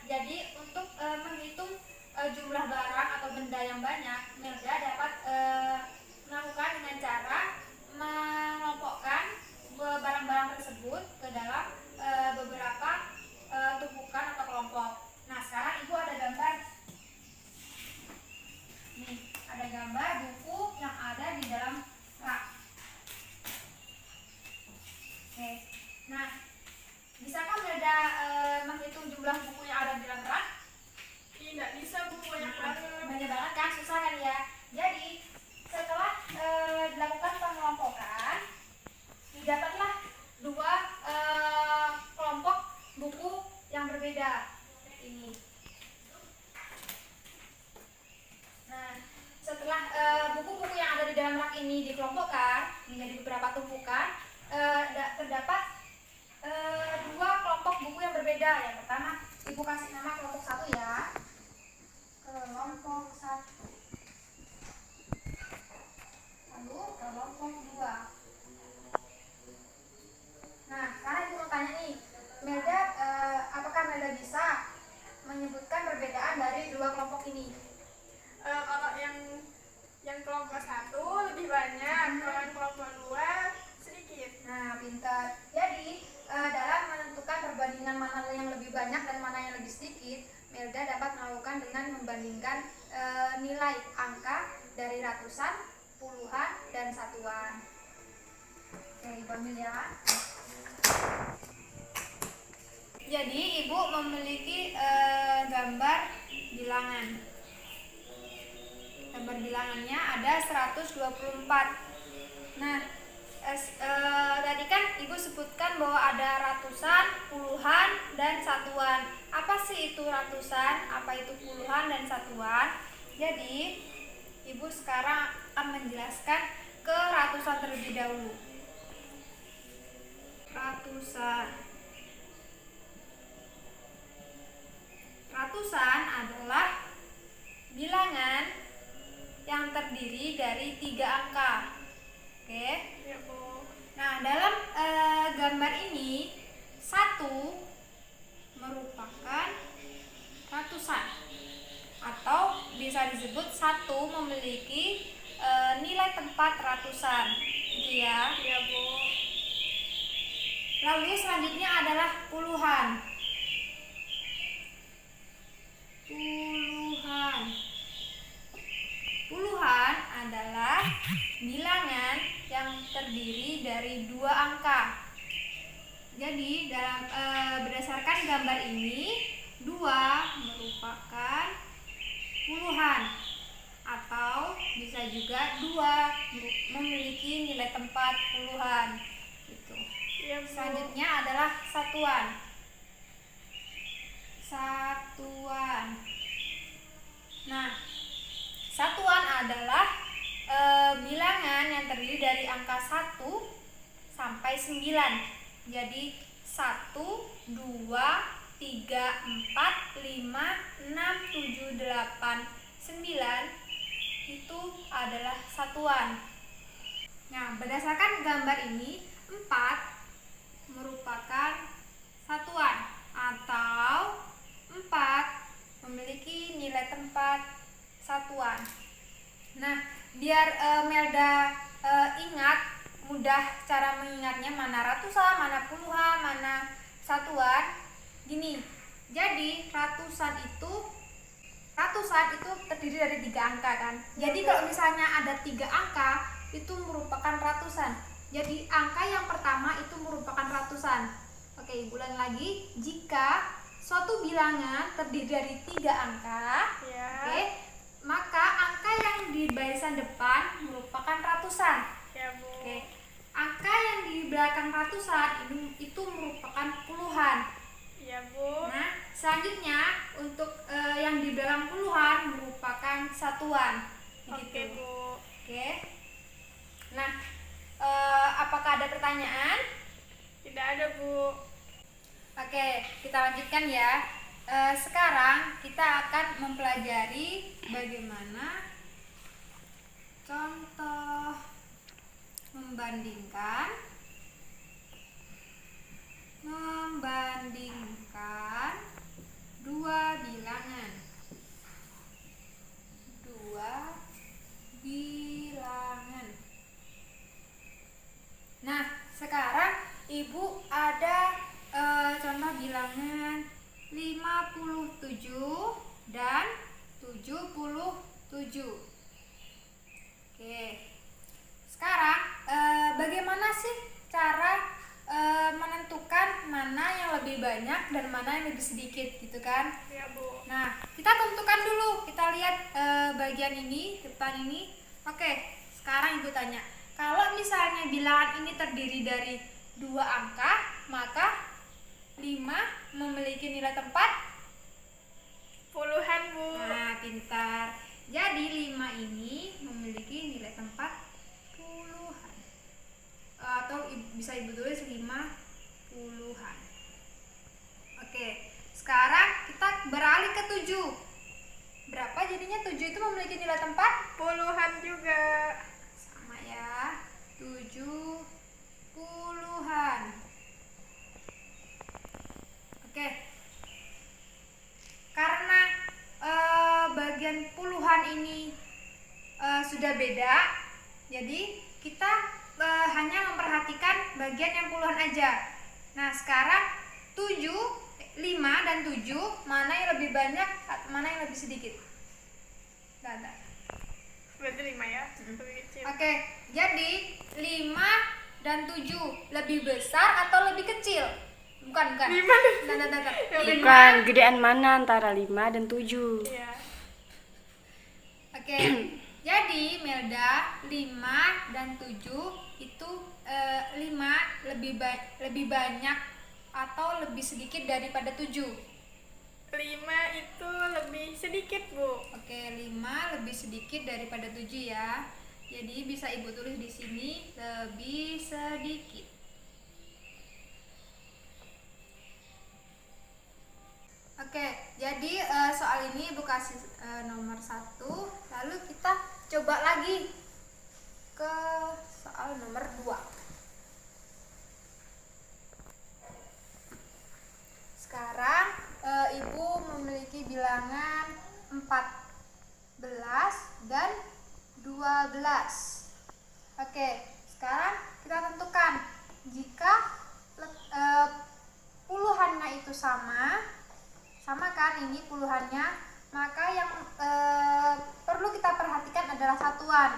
Jadi untuk menghitung jumlah barang atau benda yang banyak, Melda dapat melakukan dengan cara mengelompokkan barang-barang tersebut ke dalam beberapa tumpukan atau kelompok. Nah, sekarang Ibu ada gambar. Nih, ada gambar buku yang ada di dalam rak. Oke. Nah, bisakah Melda menghitung jumlah buku yang ada di dalam rak? Tidak bisa, Bu, banyak banget. Banyak banget kan, susah kan ya. Jadi setelah dilakukan pengelompokan, didapatlah dua kelompok buku yang berbeda ini. Nah, setelah buku-buku yang ada di dalam rak ini dikelompokkan menjadi beberapa tumpukan, terdapat dua kelompok buku yang berbeda. Yang pertama, Ibu kasih nama kelompok 1 ya. Kelompok 1. Lalu kelompok 2. Nah, sekarang Ibu mau tanya nih, Melda, apakah Melda bisa menyebutkan perbedaan dari dua kelompok ini? Kalau yang kelompok 1 lebih banyak, kalau yang kelompok 2 sedikit. Nah, pintar. Jadi, dalam menentukan perbandingan mana yang lebih banyak dan mana yang lebih sedikit, Melda dapat melakukan dengan membandingkan nilai angka dari ratusan, puluhan, dan satuan. Oke, Ibu ambil ya. Jadi, Ibu memiliki gambar bilangan. Gambar bilangannya ada 124. Nah, tadi kan Ibu sebutkan bahwa ada ratusan, puluhan, dan satuan. Apa sih itu ratusan, apa itu puluhan dan satuan? Jadi Ibu sekarang akan menjelaskan ke ratusan terlebih dahulu. Ratusan adalah bilangan yang terdiri dari 3 angka. Oke. Ya, Bu. Nah, dalam gambar ini 1 merupakan ratusan, atau bisa disebut 1 memiliki nilai tempat ratusan, gitu ya. Ya, Bu. Lalu selanjutnya adalah puluhan. Puluhan adalah bilangan yang terdiri dari 2 angka. Jadi dalam berdasarkan gambar ini, 2 merupakan puluhan, atau bisa juga 2 memiliki nilai tempat puluhan gitu. Ya, Bu. Selanjutnya adalah satuan. Nah, satuan adalah bilangan yang terdiri dari angka 1 sampai 9. Jadi 1, 2, 3, 4, 5, 6, 7, 8, 9 itu adalah satuan. Nah, berdasarkan gambar ini, 4 merupakan satuan, atau 4 memiliki nilai tempat satuan. Nah, biar Melda ingat, mudah cara mengingatnya mana ratusan, mana puluhan, mana satuan. Gini, jadi ratusan itu terdiri dari 3 angka kan. Jadi kalau misalnya ada 3 angka, itu merupakan ratusan. Jadi angka yang pertama itu merupakan ratusan. Oke, ulang lagi. Jika suatu bilangan terdiri dari 3 angka, Ya. oke, maka angka yang di barisan depan merupakan ratusan. Ya, Bu. Oke. Angka yang di belakang ratusan itu merupakan puluhan. Ya, Bu. Nah, selanjutnya untuk yang di belakang puluhan merupakan satuan. Oke, Begitu. Bu. Oke. Nah, apakah ada pertanyaan? Tidak ada, Bu. Oke, kita lanjutkan ya. Sekarang kita akan mempelajari bagaimana contoh membandingkan dua bilangan. Dua bilangan. Nah, sekarang Ibu ada contoh bilangan 57 dan 77. Oke. Sekarang bagaimana sih cara menentukan mana yang lebih banyak dan mana yang lebih sedikit gitu kan? Ya, Bu. Nah, kita tentukan dulu. Kita lihat bagian ini, depan ini. Oke, sekarang Ibu tanya. Kalau misalnya bilangan ini terdiri dari 2 angka, maka 5 memiliki nilai tempat puluhan, Bu. Nah, pintar. Jadi 5 ini memiliki nilai tempat puluhan. Atau bisa Ibu tulis 5 puluhan. Oke, sekarang kita beralih ke 7. Berapa jadinya? 7 itu memiliki nilai tempat Puluhan juga. sama ya. 7 puluhan. Oke. Karena bagian puluhan ini sudah beda, jadi kita hanya memperhatikan bagian yang puluhan aja. Nah, sekarang 7, 5 dan 7 mana yang lebih banyak, mana yang lebih sedikit? Nah. Berarti 5 ya, lebih kecil. Oke, jadi 5 dan 7 lebih besar atau lebih kecil? Bukan. 5. Bukan, gedean mana antara 5 dan 7? Iya. Oke, jadi Melda 5 dan 7 itu 5 lebih banyak atau lebih sedikit daripada 7? 5 itu lebih sedikit, Bu. Oke, 5 lebih sedikit daripada 7 ya. Jadi bisa Ibu tulis di sini lebih sedikit. Oke, jadi soal ini Ibu kasih nomor 1. Lalu kita coba lagi ke soal nomor 2. Sekarang Ibu memiliki bilangan 14 dan 12. Oke, sekarang kita tentukan jika puluhannya itu sama kan ini puluhannya, maka yang perlu kita perhatikan adalah satuan.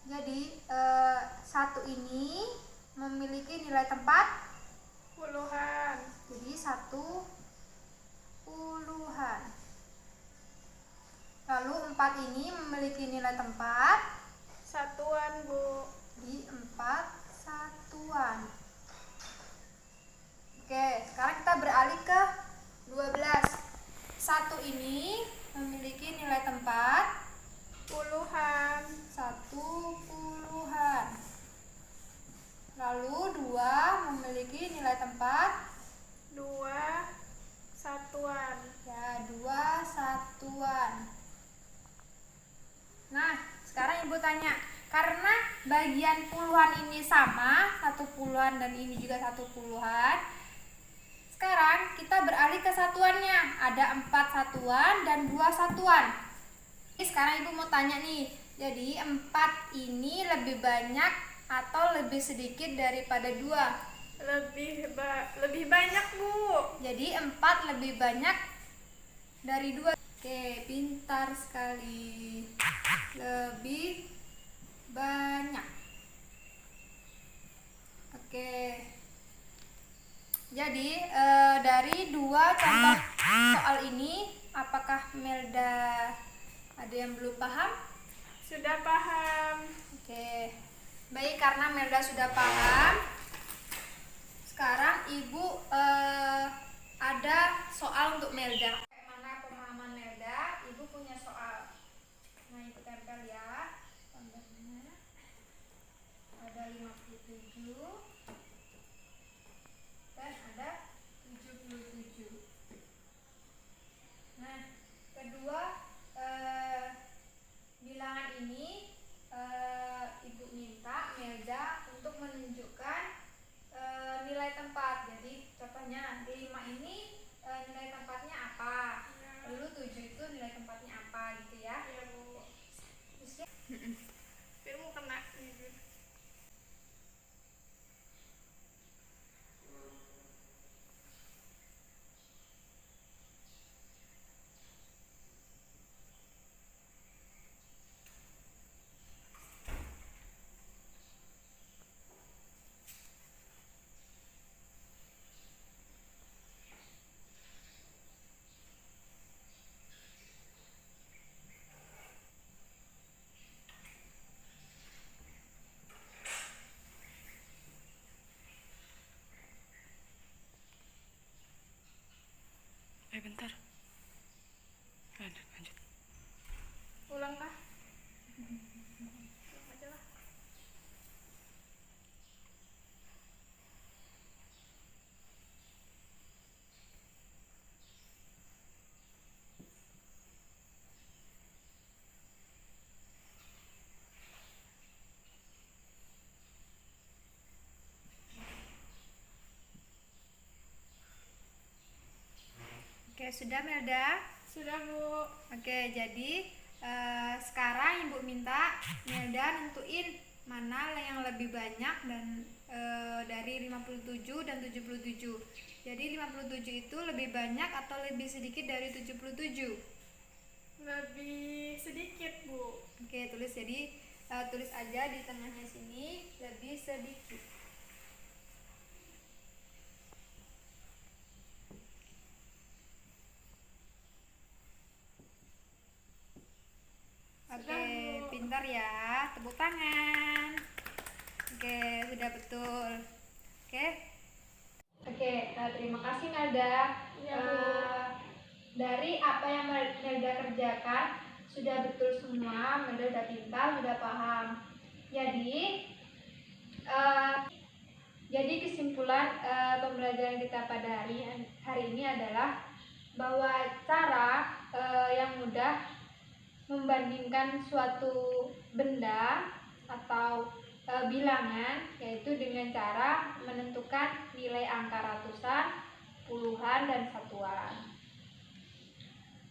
Jadi 1 ini memiliki nilai tempat Puluhan. jadi 1 puluhan. Lalu 4 ini memiliki nilai tempat Satuan, Bu. di 4 satuan. Oke, sekarang kita beralih ke 12. 1 ini memiliki nilai tempat Puluhan. 1 puluhan. Lalu 2 memiliki nilai tempat 2 satuan. ya 2 satuan. Nah, sekarang Ibu tanya, karena bagian puluhan ini sama, 1 puluhan dan ini juga 1 puluhan. Sekarang kita beralih ke satuannya. Ada 4 satuan dan 2 satuan. Sekarang Ibu mau tanya nih, jadi 4 ini lebih banyak atau lebih sedikit daripada 2? Lebih banyak, Bu. Jadi 4 lebih banyak dari 2. Oke, pintar sekali. Lebih banyak. Oke. Jadi dari 2 contoh soal ini, apakah Melda ada yang belum paham? Sudah paham. Oke. Baik, karena Melda sudah paham, sekarang Ibu ada soal untuk Melda. Bagaimana pemahaman Melda? Ibu punya soal. Nah, Ibu tempel ya. Gambarnya ada 57 dan ada 77. Nah, kedua bilangan ini Ibu minta Melda untuk menunjukkan nilai tempat. Jadi contohnya 5 ini nilai tempatnya apa? Oke, sudah Melda? Sudah, Bu. Oke, jadi sekarang Ibu minta Melda nentuin mana yang lebih banyak dan dari 57 dan 77. Jadi 57 itu lebih banyak atau lebih sedikit dari 77? Lebih sedikit, Bu. Oke, tulis jadi tulis aja di tengahnya sini lebih sedikit. Oke, pintar ya. Tepuk tangan. Oke, sudah betul. Oke. Oke, terima kasih Melda. Iya, Bu. Dari apa yang Melda kerjakan sudah betul semua. Melda sudah pintar, sudah paham. Jadi kesimpulan pembelajaran kita pada hari ini adalah bahwa cara yang mudah membandingkan suatu benda atau bilangan yaitu dengan cara menentukan nilai angka ratusan, puluhan, dan satuan.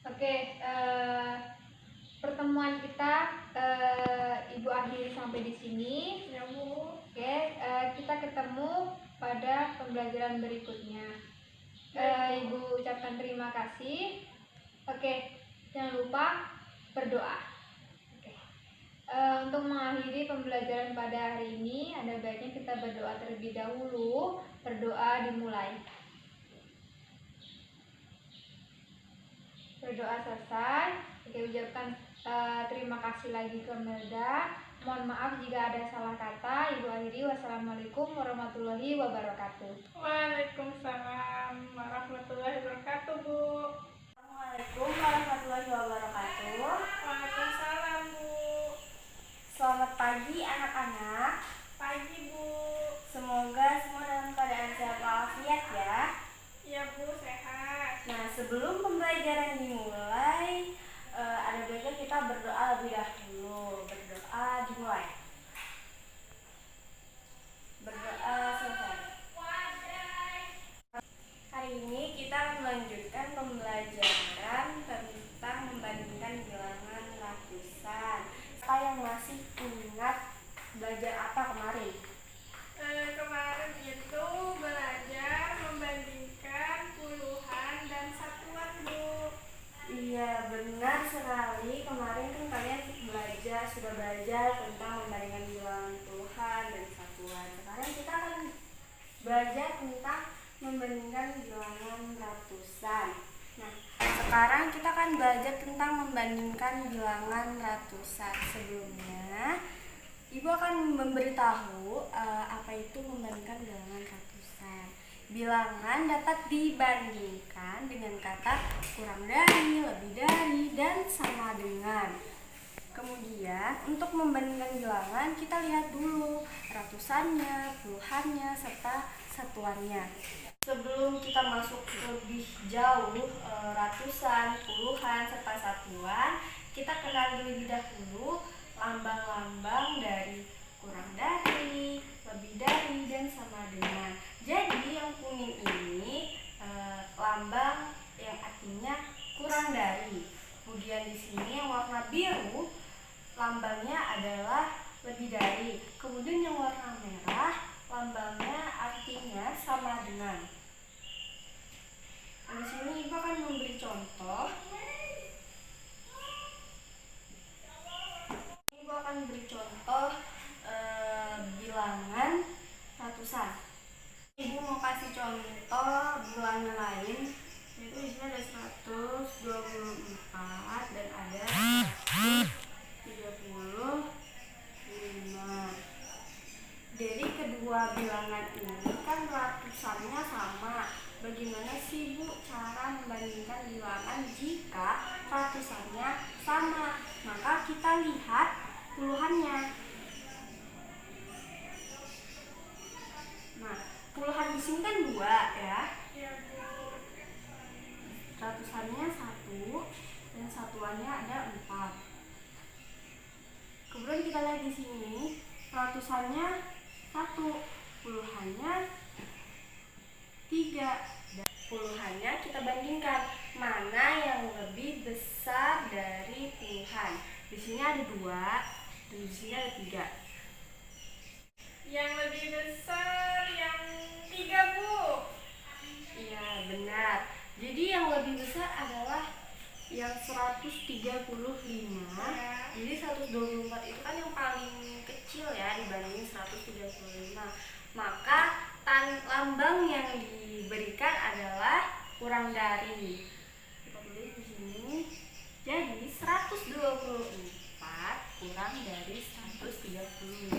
Oke, pertemuan kita Ibu akhiri sampai di sini. Ya, Bu. Oke, kita ketemu pada pembelajaran berikutnya. Ibu ucapkan terima kasih. Oke, jangan lupa berdoa. Oke. Untuk mengakhiri pembelajaran pada hari ini, ada baiknya kita berdoa terlebih dahulu. Berdoa dimulai. Berdoa selesai. Oke, ucapkan terima kasih lagi ke Melda. Mohon maaf jika ada salah kata. Ibu akhiri. Wassalamualaikum warahmatullahi wabarakatuh. Waalaikumsalam warahmatullahi wabarakatuh, Bu. Assalamualaikum warahmatullahi wabarakatuh. Waalaikumsalam, Bu. Selamat pagi anak-anak. Pagi, Bu. Semoga semua dalam keadaan sehat walafiat ya. Iya, Bu, sehat. Nah, sebelum pembelajaran dimulai, ada baiknya kita berdoa lebih dahulu. Berdoa dimulai. Berdoa selesai. Hari ini kita melanjutkan pembelajaran tentang membandingkan bilangan ratusan. Siapa yang masih ingat belajar apa kemarin? Kemarin itu belajar membandingkan puluhan dan satuan, Bu. Iya, benar sekali. Kemarin kan kalian sudah belajar tentang membandingkan bilangan puluhan dan satuan. Sekarang kita akan belajar tentang membandingkan bilangan ratusan. Nah, sekarang kita akan belajar tentang membandingkan bilangan ratusan. Sebelumnya, Ibu akan memberitahu apa itu membandingkan bilangan ratusan. Bilangan dapat dibandingkan dengan kata kurang dari, lebih dari, dan sama dengan. Kemudian, untuk membandingkan bilangan, kita lihat dulu ratusannya, puluhannya, serta satuannya. Sebelum kita masuk lebih jauh ratusan, puluhan, serta satuan, kita kenal terlebih dahulu lambang-lambang dari kurang dari, lebih dari, dan sama dengan. Jadi yang kuning ini lambang yang artinya kurang dari. Kemudian di sini yang warna biru lambangnya adalah lebih dari. Kemudian yang warna merah lambangnya artinya sama dengan. Di sini Ibu akan memberi contoh. Ibu akan beri contoh bilangan ratusan. Ibu mau kasih contoh bilangan lain, yaitu di sini ada 124 dan ada 135. Dari kedua bilangan ini kan ratusannya sama. Bagaimana sih Bu cara membandingkan bilangan jika ratusannya sama? Maka kita lihat puluhannya. Nah, puluhan di sini kan 2 ya. Iya, Bu. Ratusannya 1 dan satuannya ada 4. Kemudian kita lihat di sini ratusannya 1, puluhannya 3. Dan puluhannya kita bandingkan, sini ada 2 dan di sini ada 3. Yang lebih besar yang 3, Bu. Iya, benar. Jadi yang lebih besar adalah yang 135. Jadi 124 itu kan yang paling kecil ya dibanding 135. Maka lambang yang diberikan adalah kurang dari. Kita tulis di sini. Jadi 124 kurang dari 135.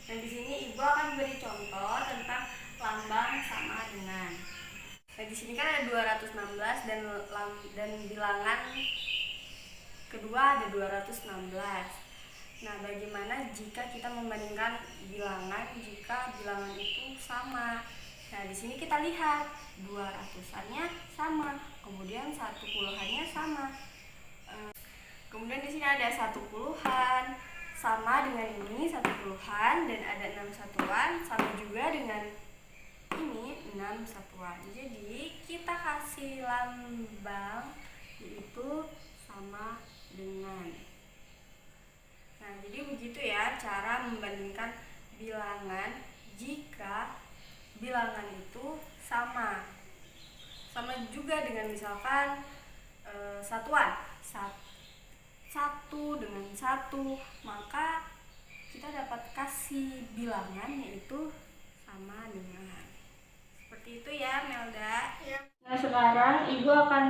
Dan di sini Ibu akan beri contoh tentang lambang sama dengan. Nah, di sini kan ada 216 dan bilangan kedua ada 216. Nah, bagaimana jika kita membandingkan bilangan jika bilangan itu sama? Nah, di sini kita lihat 200-annya sama, kemudian 1 puluhannya sama. Kemudian di sini ada 1 puluhan sama dengan ini 1 puluhan, dan ada 6 satuan sama juga dengan ini 6 satuan. Jadi kita kasih lambang yaitu sama dengan. Nah, jadi begitu ya cara membandingkan bilangan jika bilangan itu sama. Sama juga dengan misalkan satuan. 1 dengan 1, maka kita dapat kasih bilangan yaitu sama dengan. Seperti itu ya, Melda. Ya. Nah, sekarang Ibu akan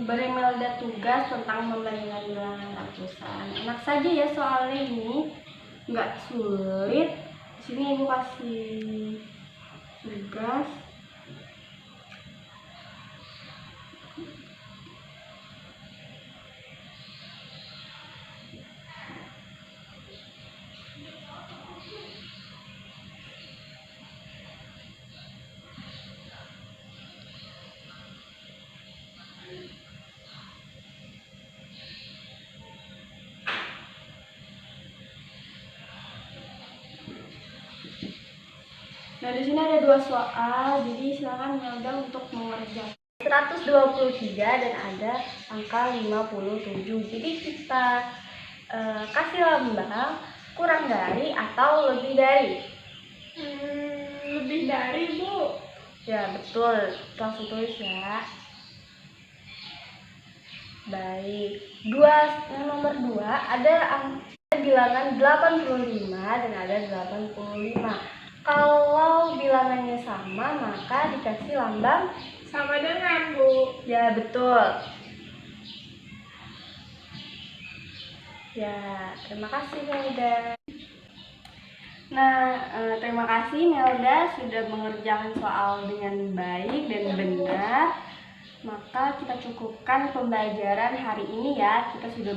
beri Melda tugas tentang membandingkan bilangan ratusan. Enak saja ya soalnya ini, nggak sulit. Di sini Ibu kasih tugas. Nah, di sini ada 2 soal, jadi silakan Melda untuk mengerjakan. 123 dan ada angka 57. Jadi kita kasih lambang kurang dari atau lebih dari. Lebih dari, Bu. Ya, betul. Langsung tulis ya. Baik. Yang nomor 2 ada bilangan 85 dan ada 85. Kalau bilangannya sama, maka dikasih lambang Sama dengan, Bu. ya, betul. Ya, terima kasih Melda. Nah, terima kasih Melda sudah mengerjakan soal dengan baik dan benar. Maka kita cukupkan pembelajaran hari ini ya. Kita sudah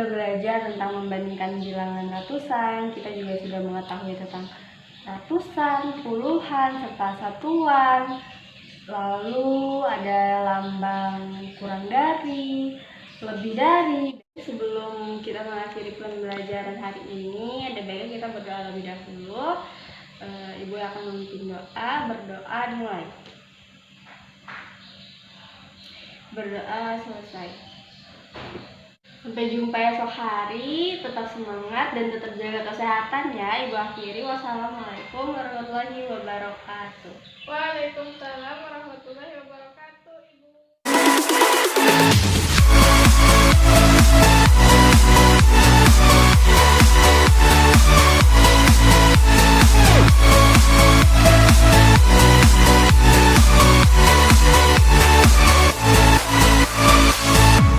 belajar tentang membandingkan bilangan ratusan. Kita juga sudah mengetahui tentang ratusan, puluhan, serta satuan. Lalu ada lambang kurang dari, lebih dari. Sebelum kita mengakhiri pembelajaran hari ini, ada baiknya kita berdoa lebih dahulu. Ibu akan memimpin doa. Berdoa dimulai. Berdoa selesai. Sampai jumpa esok hari, tetap semangat dan tetap jaga kesehatan ya. Ibu akhiri, wassalamualaikum warahmatullahi wabarakatuh. Waalaikumsalam warahmatullahi wabarakatuh.